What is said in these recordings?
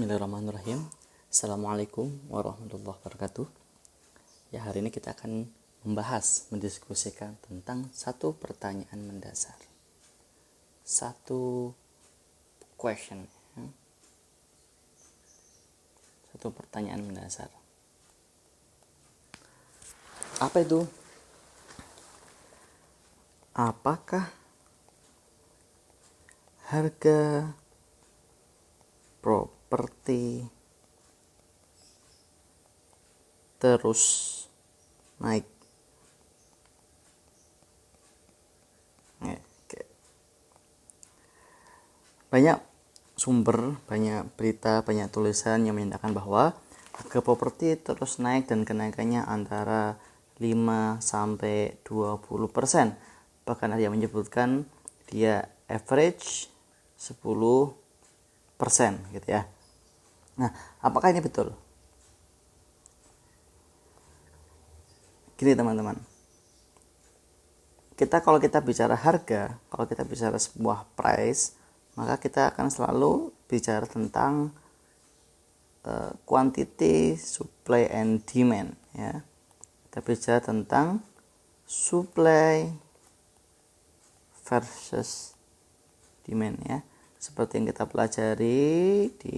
Bismillahirrahmanirrahim. Assalamualaikum warahmatullahi wabarakatuh. Ya, hari ini kita akan mendiskusikan tentang satu pertanyaan mendasar. Satu question. Satu pertanyaan mendasar. Apa itu? Apakah harga properti terus naik? Oke. Banyak sumber, banyak berita, banyak tulisan yang menyatakan bahwa harga properti terus naik dan kenaikannya antara 5-20%. Bahkan ada yang menyebutkan dia average 10% gitu ya. Nah, apakah ini betul? Gini teman-teman, kalau kita bicara harga, kalau kita bicara sebuah price, maka kita akan selalu bicara tentang quantity, supply and demand ya. Kita bicara tentang supply versus demand ya. Seperti yang kita pelajari di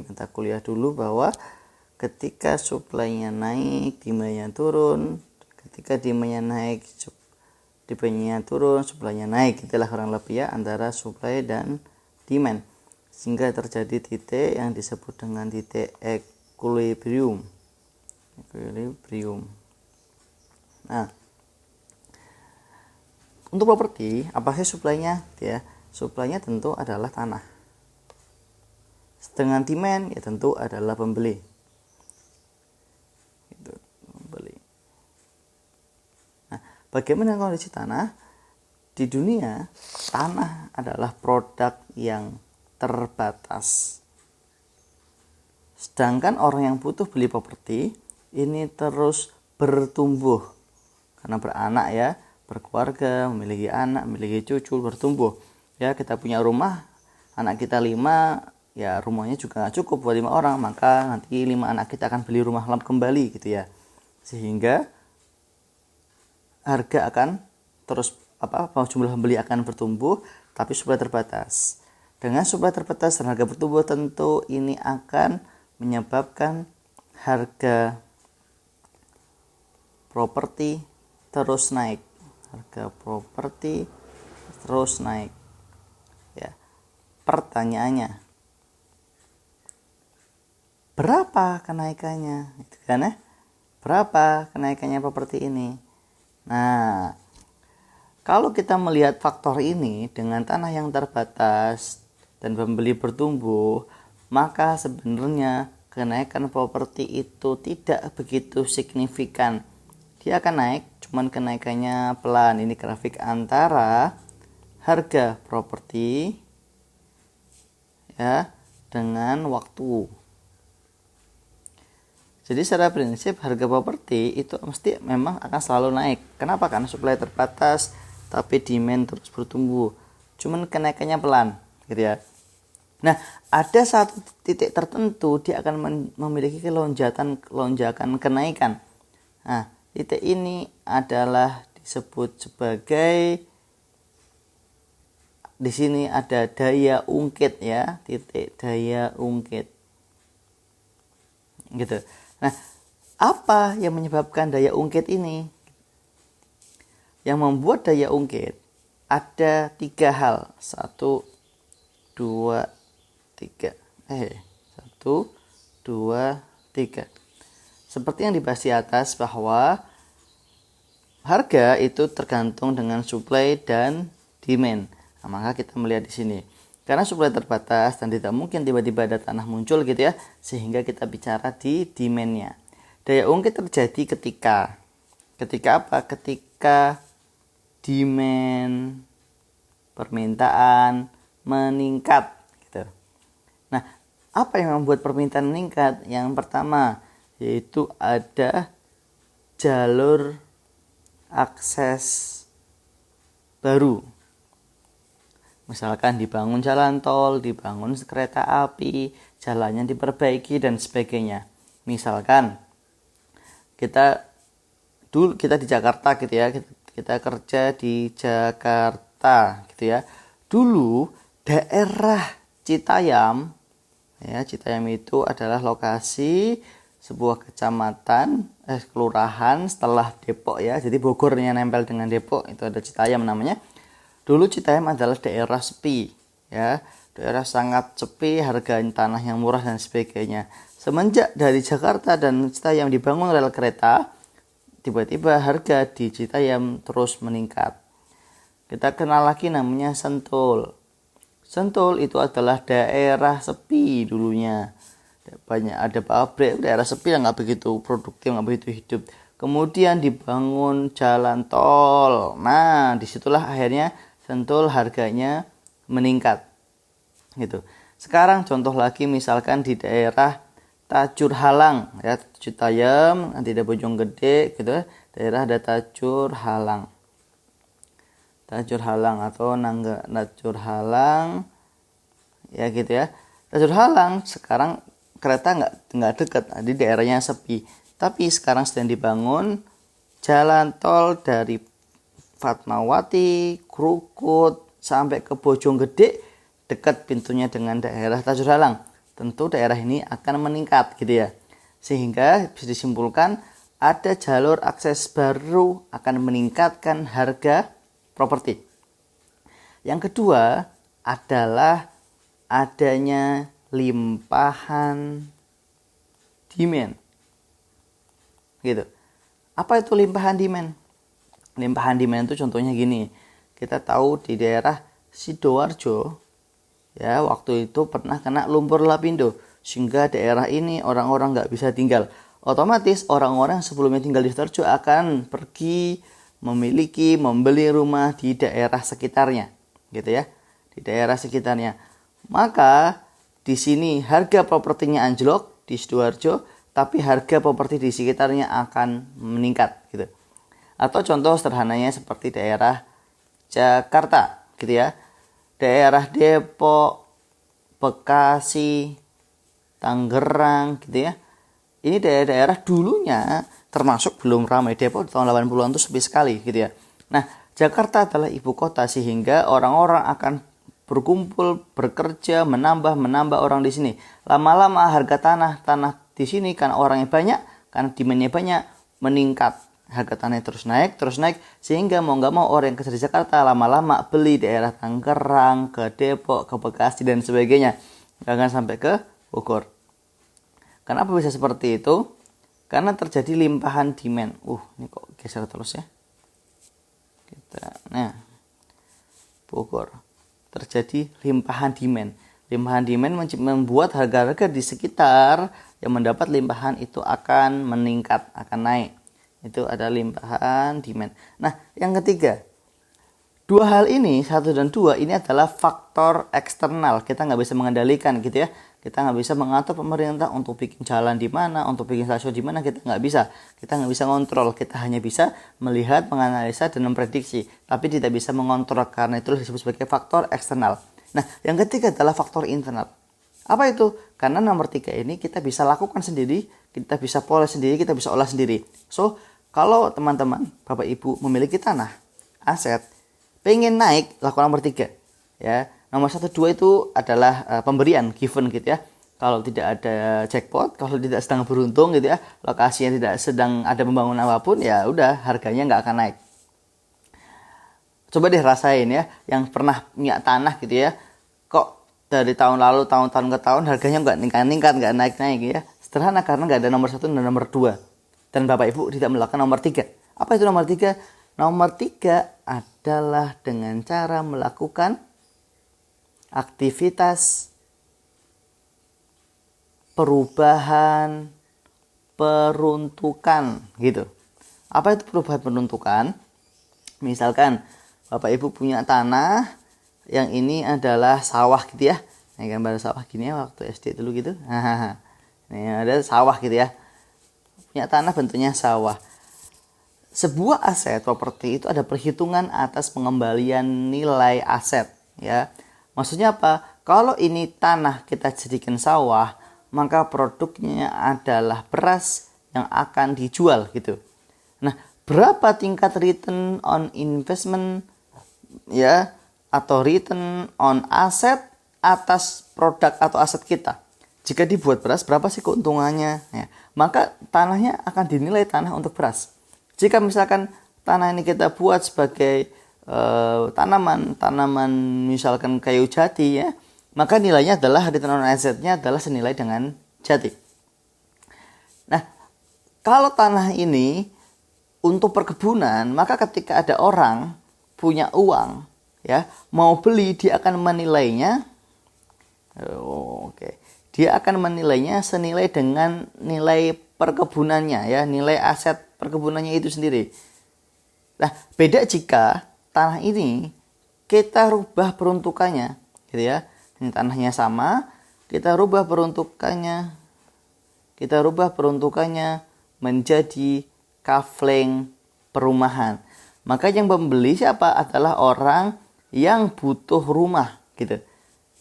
mata kuliah dulu bahwa ketika supply-nya naik, demand-nya turun. Ketika demand-nya naik, demand-nya turun, supply-nya naik. Itulah kurang lebih ya antara supply dan demand. Sehingga terjadi titik yang disebut dengan titik equilibrium. Nah, untuk properti, apa sih supply-nya? Ya, supply-nya tentu adalah tanah. Dengan demand ya tentu adalah pembeli. Nah, bagaimana kondisi tanah? Di dunia, tanah adalah produk yang terbatas. Sedangkan orang yang butuh beli properti ini terus bertumbuh karena beranak ya, berkeluarga, memiliki anak, memiliki cucu, bertumbuh. Ya, kita punya rumah, anak kita 5, ya rumahnya juga gak cukup buat 5 orang, maka nanti 5 anak kita akan beli rumah kembali gitu ya. Sehingga harga akan terus jumlah pembeli akan bertumbuh, tapi supply terbatas. Dengan supply terbatas dan harga bertumbuh, tentu ini akan menyebabkan harga properti terus naik. Harga properti terus naik. Ya. Pertanyaannya, berapa kenaikannya? Itu kan ya? Berapa kenaikannya properti ini? Nah, kalau kita melihat faktor ini dengan tanah yang terbatas dan pembeli bertumbuh, maka sebenarnya kenaikan properti itu tidak begitu signifikan. Dia akan naik, cuman kenaikannya pelan. Ini grafik antara harga properti ya dengan waktu. Jadi secara prinsip harga properti itu mesti memang akan selalu naik. Kenapa? Karena supply terbatas tapi demand terus bertumbuh. Cuman kenaikannya pelan, gitu ya. Nah, ada satu titik tertentu dia akan memiliki lonjakan kenaikan. Nah, titik ini adalah disebut sebagai, di sini ada daya ungkit ya, titik daya ungkit. Gitu. Nah, apa yang menyebabkan daya ungkit ini? Yang membuat daya ungkit ada 3 hal. 1, 2, 3. 1, 2, 3. Seperti yang dibahas di atas bahwa harga itu tergantung dengan supply dan demand. Nah, maka kita melihat di sini. Karena supply terbatas dan tidak mungkin tiba-tiba ada tanah muncul gitu ya, sehingga kita bicara di demand-nya. Daya ungkit terjadi ketika apa? Ketika demand, permintaan meningkat gitu. Nah, apa yang membuat permintaan meningkat? Yang pertama yaitu ada jalur akses baru. Misalkan dibangun jalan tol, dibangun kereta api, jalannya diperbaiki dan sebagainya. Misalkan kita di Jakarta gitu ya, kita kerja di Jakarta gitu ya. Dulu daerah Citayam ya, Citayam itu adalah lokasi sebuah kecamatan, kelurahan setelah Depok ya. Jadi Bogornya nempel dengan Depok, itu ada Citayam namanya. Dulu Citayam adalah daerah sepi ya, daerah sangat sepi, harga tanah yang murah dan sebagainya. Semenjak dari Jakarta dan Citayam dibangun rel kereta, tiba-tiba harga di Citayam terus meningkat. Kita kenal lagi namanya Sentul. Sentul itu adalah daerah sepi dulunya. Banyak ada pabrik, daerah sepi yang nggak begitu produktif, nggak begitu hidup. Kemudian dibangun jalan tol. Nah, disitulah akhirnya Sentul harganya meningkat. Gitu. Sekarang contoh lagi misalkan di daerah Tajur Halang ya, Citayam, nanti ada Bojonggede gitu ya. Daerah ada Tajur Halang. Tajur Halang atau Tajur Halang ya gitu ya. Tajur Halang sekarang kereta nggak dekat, di daerahnya sepi. Tapi sekarang sedang dibangun jalan tol dari Fatmawati, Krukut sampai ke Bojonggede, dekat pintunya dengan daerah Tajur Halang. Tentu daerah ini akan meningkat gitu ya. Sehingga bisa disimpulkan ada jalur akses baru akan meningkatkan harga properti. Yang kedua adalah adanya limpahan demand. Gitu. Apa itu limpahan demand? Limpahan demand itu contohnya gini. Kita tahu di daerah Sidoarjo ya, waktu itu pernah kena lumpur lapindo sehingga daerah ini orang-orang nggak bisa tinggal. Otomatis orang-orang yang sebelumnya tinggal di Sidoarjo akan pergi membeli rumah di daerah sekitarnya, gitu ya, di daerah sekitarnya. Maka di sini harga propertinya anjlok di Sidoarjo, tapi harga properti di sekitarnya akan meningkat, gitu. Atau contoh sederhananya seperti daerah Jakarta, gitu ya, daerah Depok, Bekasi, Tangerang, gitu ya. Ini daerah-daerah dulunya termasuk belum ramai. Depok di tahun 80-an itu sepi sekali gitu ya. Nah, Jakarta adalah ibu kota sehingga orang-orang akan berkumpul, bekerja, menambah orang di sini. Lama-lama harga tanah di sini karena orangnya banyak, karena demand-nya banyak, meningkat. Harga tanahnya terus naik sehingga mau nggak mau orang yang kerja di Jakarta lama-lama beli daerah Tangerang, ke Depok, ke Bekasi dan sebagainya. Jangan sampai ke Bogor. Kenapa bisa seperti itu? Karena terjadi limpahan demand. Ini kok geser terus ya. Bogor. Terjadi limpahan demand. Limpahan demand membuat harga-harga di sekitar yang mendapat limpahan itu akan meningkat, akan naik. Itu ada limpahan demand. Nah, yang ketiga, dua hal ini, 1 dan 2, ini adalah faktor eksternal. Kita nggak bisa mengendalikan gitu ya. Kita nggak bisa mengatur pemerintah untuk bikin jalan di mana, untuk bikin stasiun di mana, kita nggak bisa. Kita nggak bisa ngontrol. Kita hanya bisa melihat, menganalisa, dan memprediksi. Tapi tidak bisa mengontrol karena itu disebut sebagai faktor eksternal. Nah, yang ketiga adalah faktor internal. Apa itu? Karena nomor 3 ini kita bisa lakukan sendiri, kita bisa pola sendiri, kita bisa olah sendiri. So, kalau teman-teman, Bapak Ibu memiliki tanah, aset, pengen naik, lakukan nomor 3. Ya, nomor 1, 2 itu adalah pemberian, given gitu ya. Kalau tidak ada jackpot, kalau tidak sedang beruntung gitu ya, lokasinya tidak sedang ada pembangunan apapun, ya udah harganya nggak akan naik. Coba deh rasain ya, yang pernah punya tanah gitu ya, kok dari tahun lalu, tahun-tahun ke tahun harganya nggak meningkat, nggak naik-naik ya. Sederhana karena nggak ada nomor 1 dan nomor 2. Dan Bapak Ibu tidak melakukan nomor 3. Apa itu nomor 3? Nomor 3 adalah dengan cara melakukan aktivitas perubahan peruntukan gitu. Apa itu perubahan peruntukan? Misalkan Bapak Ibu punya tanah yang ini adalah sawah gitu ya. Ini gambar sawah gini ya waktu SD dulu gitu. Ini ada sawah gitu ya. Punya tanah bentuknya sawah. Sebuah aset properti itu ada perhitungan atas pengembalian nilai aset ya. Maksudnya apa? Kalau ini tanah kita jadikan sawah, maka produknya adalah beras yang akan dijual gitu. Nah, berapa tingkat return on investment ya atau return on asset atas produk atau aset kita? Jika dibuat beras, berapa sih keuntungannya? Ya, maka tanahnya akan dinilai tanah untuk beras. Jika misalkan tanah ini kita buat sebagai tanaman misalkan kayu jati ya, maka nilainya adalah return on asset-nya adalah senilai dengan jati. Nah, kalau tanah ini untuk perkebunan, maka ketika ada orang punya uang ya, mau beli, dia akan menilainya dia akan menilainya senilai dengan nilai perkebunannya ya, nilai aset perkebunannya itu sendiri. Nah, beda jika tanah ini kita rubah peruntukannya gitu ya. Ini tanahnya sama, kita rubah peruntukannya menjadi kafling perumahan. Maka yang membeli siapa? Adalah orang yang butuh rumah gitu.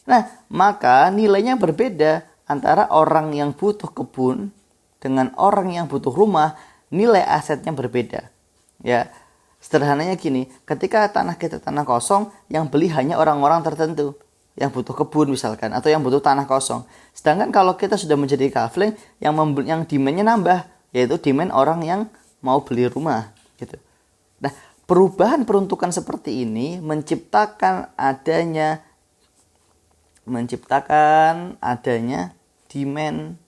Nah, maka nilainya berbeda antara orang yang butuh kebun dengan orang yang butuh rumah, nilai asetnya berbeda. Ya, sederhananya gini, ketika tanah kita tanah kosong, yang beli hanya orang-orang tertentu yang butuh kebun misalkan, atau yang butuh tanah kosong. Sedangkan kalau kita sudah menjadi kafling, yang demand-nya nambah, yaitu demand orang yang mau beli rumah gitu. Nah, perubahan peruntukan seperti ini menciptakan adanya demand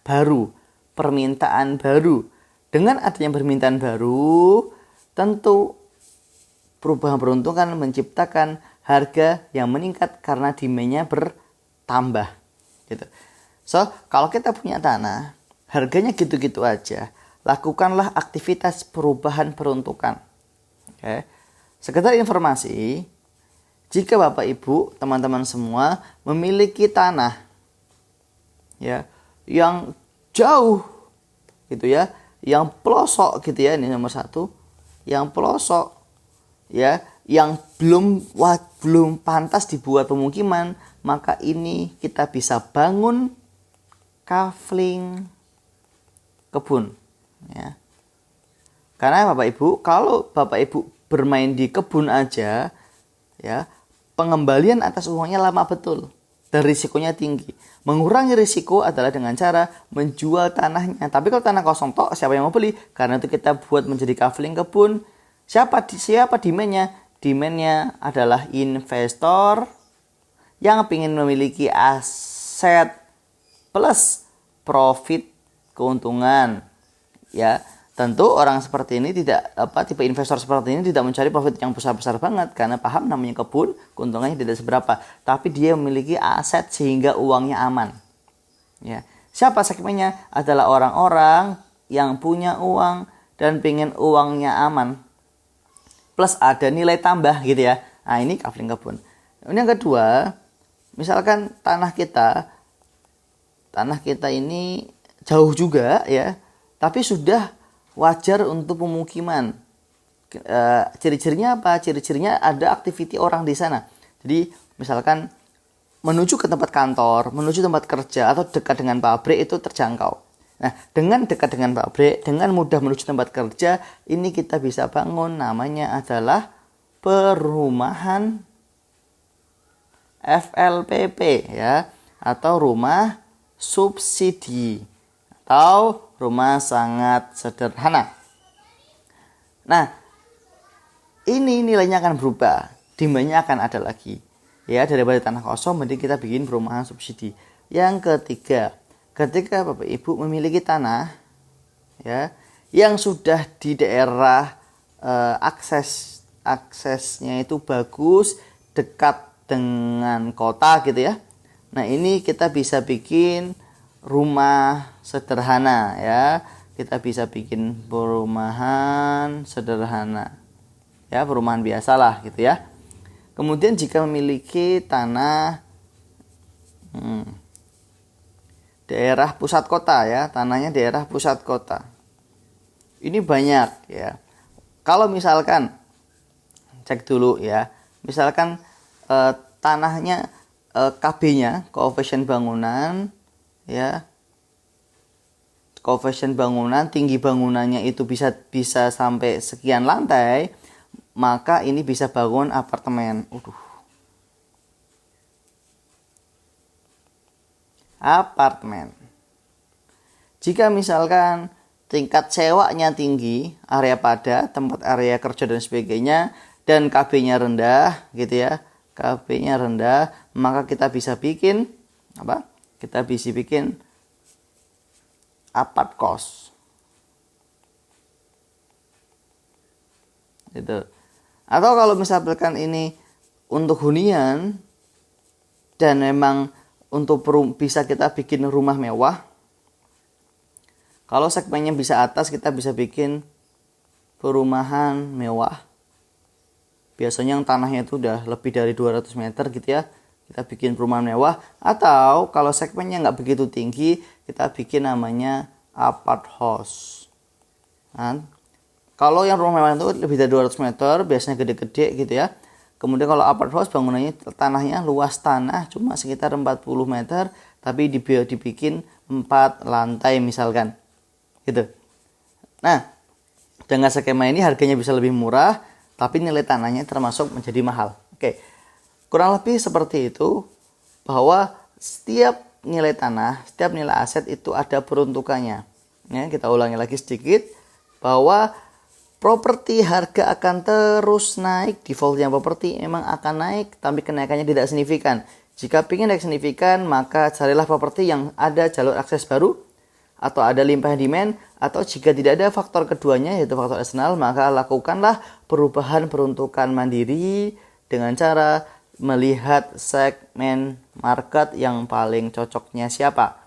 baru, permintaan baru. Dengan adanya permintaan baru, tentu perubahan peruntukan menciptakan harga yang meningkat karena demand-nya bertambah gitu. So, kalau kita punya tanah, harganya gitu-gitu aja, lakukanlah aktivitas perubahan peruntukan. Oke. Sekedar informasi, jika Bapak Ibu, teman-teman semua memiliki tanah ya yang jauh gitu ya, yang pelosok gitu ya, ini nomor 1, yang pelosok ya, yang belum pantas dibuat pemukiman, maka ini kita bisa bangun kafling kebun ya. Karena Bapak Ibu, kalau Bapak Ibu bermain di kebun aja ya, pengembalian atas uangnya lama betul dan risikonya tinggi. Mengurangi risiko adalah dengan cara menjual tanahnya. Tapi kalau tanah kosong tok, siapa yang mau beli? Karena itu kita buat menjadi kafling kebun. Siapa demand-nya? Demand-nya adalah investor yang ingin memiliki aset plus profit, keuntungan ya. Tentu orang seperti ini tipe investor seperti ini tidak mencari profit yang besar-besar banget, karena paham namanya kebun, keuntungannya tidak seberapa, tapi dia memiliki aset sehingga uangnya aman. Ya. Siapa segmennya? Adalah orang-orang yang punya uang dan pengen uangnya aman. Plus ada nilai tambah gitu ya. Nah, ini kafling kebun. Ini yang kedua, misalkan tanah kita ini jauh juga ya, tapi sudah wajar untuk pemukiman. Ciri-cirinya apa? Ciri-cirinya ada aktiviti orang di sana. Jadi misalkan menuju ke tempat kantor, menuju tempat kerja, atau dekat dengan pabrik itu terjangkau. Nah, dengan dekat dengan pabrik, dengan mudah menuju tempat kerja, ini kita bisa bangun namanya adalah perumahan FLPP ya, atau rumah subsidi atau rumah sangat sederhana. Nah, ini nilainya akan berubah, demand-nya akan ada lagi. Ya, daripada tanah kosong, mending kita bikin perumahan subsidi. Yang ketiga, ketika Bapak Ibu memiliki tanah ya yang sudah di daerah aksesnya itu bagus, dekat dengan kota gitu ya. Nah, ini kita bisa bikin rumah sederhana ya. Kita bisa bikin perumahan sederhana. Ya, perumahan biasalah gitu ya. Kemudian jika memiliki tanah daerah pusat kota ya, tanahnya daerah pusat kota. Ini banyak ya. Kalau misalkan cek dulu ya. Misalkan tanahnya KB-nya, koefisien bangunan, ya, koefisien bangunan, tinggi bangunannya itu bisa sampai sekian lantai, maka ini bisa bangun apartemen. Apartemen. Jika misalkan tingkat sewanya tinggi, area padat, tempat area kerja dan sebagainya, dan KB-nya rendah, gitu ya, KB-nya rendah, maka kita bisa bikin apa? Kita bisa bikin apart kos. Gitu. Atau kalau misalkan ini untuk hunian dan memang untuk bisa kita bikin rumah mewah. Kalau segmennya bisa atas, kita bisa bikin perumahan mewah. Biasanya yang tanahnya itu udah lebih dari 200 meter gitu ya. Kita bikin perumahan mewah. Atau kalau segmennya nggak begitu tinggi, kita bikin namanya apart house. Nah, kalau yang rumah mewah itu lebih dari 200 meter, biasanya gede-gede gitu ya. Kemudian kalau apart house bangunannya tanahnya luas tanah cuma sekitar 40 meter, tapi dibikin 4 lantai misalkan. Gitu. Nah, dengan skema ini harganya bisa lebih murah, tapi nilai tanahnya termasuk menjadi mahal. Oke. Kurang lebih seperti itu, bahwa setiap nilai tanah, setiap nilai aset itu ada peruntukannya. Ya, kita ulangi lagi sedikit, bahwa properti harga akan terus naik, defaultnya properti memang akan naik, tapi kenaikannya tidak signifikan. Jika ingin naik signifikan, maka carilah properti yang ada jalur akses baru, atau ada limpahan demand, atau jika tidak ada faktor keduanya, yaitu faktor eksternal, maka lakukanlah perubahan peruntukan mandiri dengan cara melihat segmen market yang paling cocoknya siapa.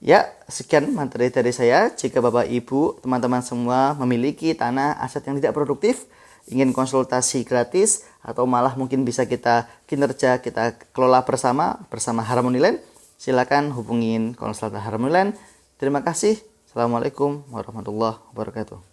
Ya, sekian materi dari saya. Jika Bapak Ibu, teman-teman semua memiliki tanah aset yang tidak produktif, ingin konsultasi gratis, atau malah mungkin bisa kita kinerja, kita kelola bersama Harmony Land, silakan hubungin konsultan Harmony Land. Terima kasih. Assalamualaikum warahmatullahi wabarakatuh.